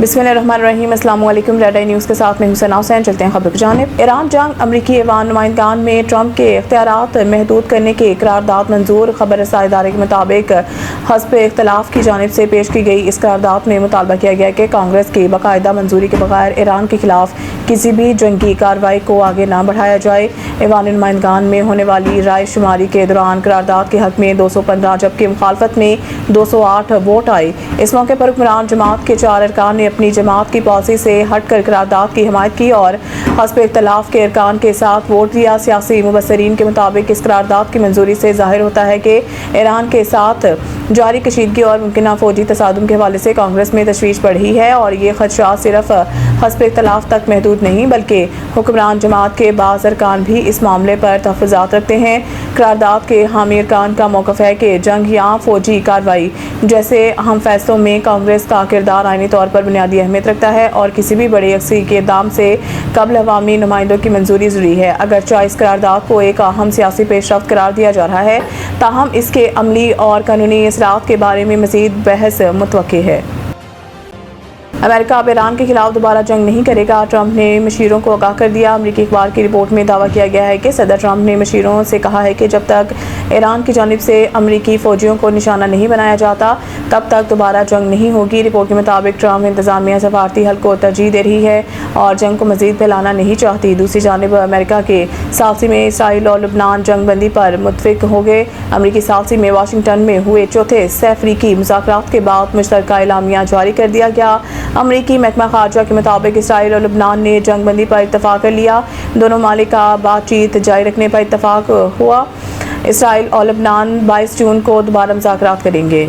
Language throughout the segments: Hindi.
बिस्मिल्लाहिर्रहमानिर्रहीम। अस्सलामु अलैकुम। रेड आई न्यूज़ के साथ में हुसैन हुसैन। चलते हैं खबर की जानिब। ईरान जंग अमरीकी ऐवान नुमाइंदगान में ट्रंप के इख्तियारात महदूद करने की करारदाद मंजूर। खबर रसाई इदारे के मुताबिक हस्ब इख्तलाफ की जानिब से पेश की गई इस करारदाद में मुतालबा किया गया कि कांग्रेस की बाकायदा मंजूरी के बगैर ईरान के खिलाफ किसी भी जंगी कार्रवाई को आगे न बढ़ाया जाए। ऐवान नुमाइंदगान में होने वाली राय शुमारी के दौरान करारदाद के हक में 215 जबकि मुखालफत में 208 वोट आए। इस मौके पर हुक्मरान जमात के 4 अरकान ने अपनी जमात की पॉलिसी से हटकर करारदाद की हिमायत की और हस्ब इख्तलाफ के अरकान के साथ वोट दिया। सियासी मुबस्सरीन के मुताबिक इस करारदाद की मंजूरी से जाहिर होता है कि ईरान के साथ जारी कशीदगी और मुमकिन फौजी तसादुम के हवाले से कांग्रेस में तशवीश बढ़ी है और ये खदशात सिर्फ हस्ब इख्तलाफ तक महदूद नहीं बल्कि हुक्मरान जमात के बाज़ अरकान भी इस मामले पर तहफ़्फ़ुज़ात रखते हैं। करारदाद के हामी अरकान का मौक़िफ़ है कि जंग या फौजी कार्रवाई जैसे अहम फैसलों में कांग्रेस का किरदार आईनी तौर पर बुनियादी अहमियत रखता है और किसी भी बड़े अक्सरी के इक़दाम से कबल अवामी नुमाइंदों की मंजूरी ज़रूरी है। अगरचे इस करारदाद को एक अहम सियासी पेशरफ्त करार दिया जा रहा है, ताहम इसके अमली और कानूनी असरात के बारे में मज़ीद बहस मुतवक्की है। अमेरिका अब ईरान के खिलाफ दोबारा जंग नहीं करेगा, ट्रंप ने मशीरों को आगाह कर दिया। अमरीकी अखबार की रिपोर्ट में दावा किया गया है कि सदर ट्रंप ने मशीरों से कहा है कि जब तक ईरान की जानिब से अमरीकी फ़ौजियों को निशाना नहीं बनाया जाता तब तक दोबारा जंग नहीं होगी। रिपोर्ट के मुताबिक ट्रंप इंतज़ामिया सफारती हल को तरजीह दे रही है और जंग को मज़ीद फैलाना नहीं चाहती। दूसरी जानिब अमेरिका के सालसी में इसराइल और लुबनान जंग बंदी पर मुत्तफ़िक हो गए। अमरीकी सालसी में वाशिंगटन में हुए चौथे सैफरीकी मुज़ाकरात के बाद मुश्तरका एलामिया जारी कर दिया गया। अमरीकी महकमा खारजा के मुताबिक इसराइल और लुबनान ने जंग बंदी पर इत्तफाक कर लिया। दोनों मालिक का बातचीत जारी रखने पर इत्तफाक हुआ। इसराइल और लुबनान 22 जून को दोबारा मुज़ाकरात करेंगे।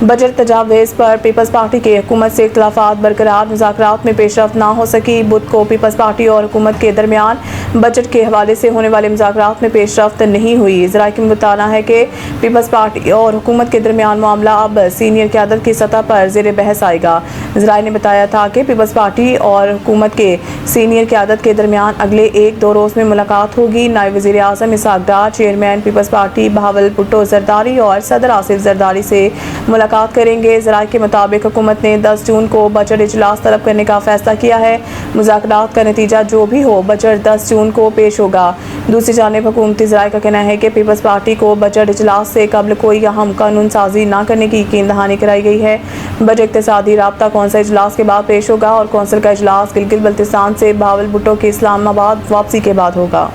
बजट तजावीज़ पर पीपल्स पार्टी के हुकूमत से इख्तिलाफ़ात बरकरार, मुज़ाकरात में पेशरफ्त ना हो सकी। बुध को पीपल्स पार्टी और हुकूमत के दरमियान बजट के हवाले से होने वाले मुज़ाकरात में पेशरफ्त नहीं हुई। ज़राए का बताना है कि पीपल्स पार्टी और हुकूमत के दरमियान मामला अब सीनियर क़यादत की सतह पर ज़ेर बहस आएगा। ज़राए ने बताया था कि पीपल्स पार्टी और हुकूमत के सीनियर क़यादत के दरमियान अगले 1-2 रोज़ में मुलाकात होगी। नायब वज़ीर आज़म इसहाक़ डार, चेयरमैन पीपल्स पार्टी बहावल भुट्टो जरदारी और सदर आसिफ जरदारी से मुलाकात करेंगे। ज़राए के मुताबिक हुकूमत ने 10 जून को बजट इजलास तलब करने का फैसला किया है। मुज़ाकरात का नतीजा जो भी हो बजट 10 जून को पेश होगा। दूसरी जानिब हुकूमती ज़राए का कहना है कि पीपल्स पार्टी को बजट इजलास से कबल कोई अहम कानून साजी न करने की यकीन दहानी कराई गई है। बजट इक़्तिसादी राब्ता कौंसिल इजलास के बाद पेश होगा और कौंसिल का इजलास गिलगित बल्तिस्तान से बहावल भुट्टो की इस्लामाबाद वापसी के बाद होगा।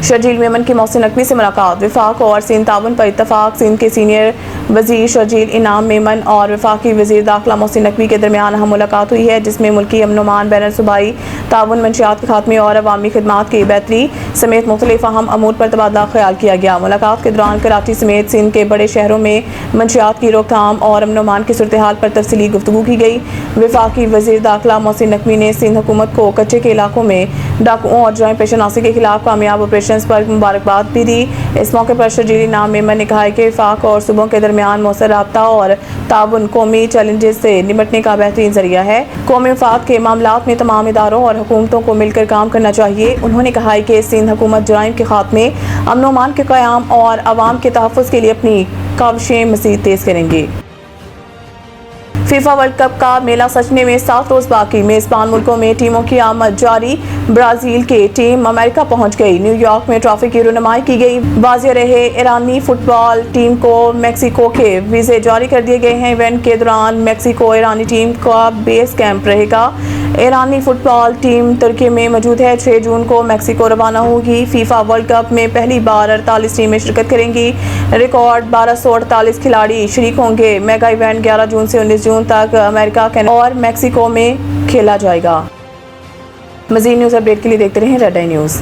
शर्जील मेमन की मोहसिन नकवी से मुलाकात, वफाक और सिंध ताउन पर इत्तफाक। सिंध के सीनियर वजीर शर्जील इनाम मेमन और वफाकी वजीर दाखिला मोहसिन नकवी के दरमियान अहम मुलाकात हुई है, जिसमें मुल्की अमन बैन सूबाई ताउन, मंशियात के खात्मे और अवामी खिदमात की बेहतरी समेत मुख्तलिफ अहम अमूर पर तबादला ख्याल किया गया। मुलाकात के दौरान कराची समेत सिंध के बड़े शहरों में मंशियात की रोकथाम और अमन की सूरत हाल पर तफसीली गुफ्तगू की गई। वफाकी वजीर दाखिला मोहसिन नकवी ने सिंध हुकूमत को कच्चे के इलाकों में डाकुओं और जुर्म पेशनासी के खिलाफ कामयाब ऑपरेशन पर मुबारकबाद भी दी। इस मौके पर शर्जील इनाम मेमन ने कहा कि वफाक और सूबों के दरमियान मौसर राब्ता और ताउन कौमी चैलेंजेस से निपटने का बेहतरीन जरिया है। कौमी मफाद के मामलात में तमाम इदारों और हुकूमतों को मिलकर काम करना चाहिए। उन्होंने कहा कि सिंध हुकूमत जुराइम के खात्मे, अमन व अमान के क़याम और अवाम के तहफ़्फ़ुज़ के लिए अपनी काविशें मज़ीद तेज़ करेंगे। फीफा वर्ल्ड कप का मेला सजने में 7 रोज़ बाकी, मेज़बान मुल्कों में टीमों की आमद जारी। ब्राज़ील की टीम अमेरिका पहुंच गई। न्यूयॉर्क में ट्रॉफी की रुनुमाई की गई। वाज़ेह रहे ईरानी फुटबॉल टीम को मैक्सिको के वीज़े जारी कर दिए गए हैं। इवेंट के दौरान मैक्सिको ईरानी टीम का बेस कैंप रहेगा। ईरानी फुटबॉल टीम तुर्की में मौजूद है। 6 जून को मैक्सिको रवाना होगी। फीफा वर्ल्ड कप में पहली बार 48 टीमें शिरकत करेंगी। रिकॉर्ड 1248 खिलाड़ी शरीक होंगे। मेगा इवेंट 11 जून से 19 जून तक अमेरिका, कनाडा और मैक्सिको में खेला जाएगा। मज़ीद न्यूज़ अपडेट के लिए देखते रहें रेड आई न्यूज़।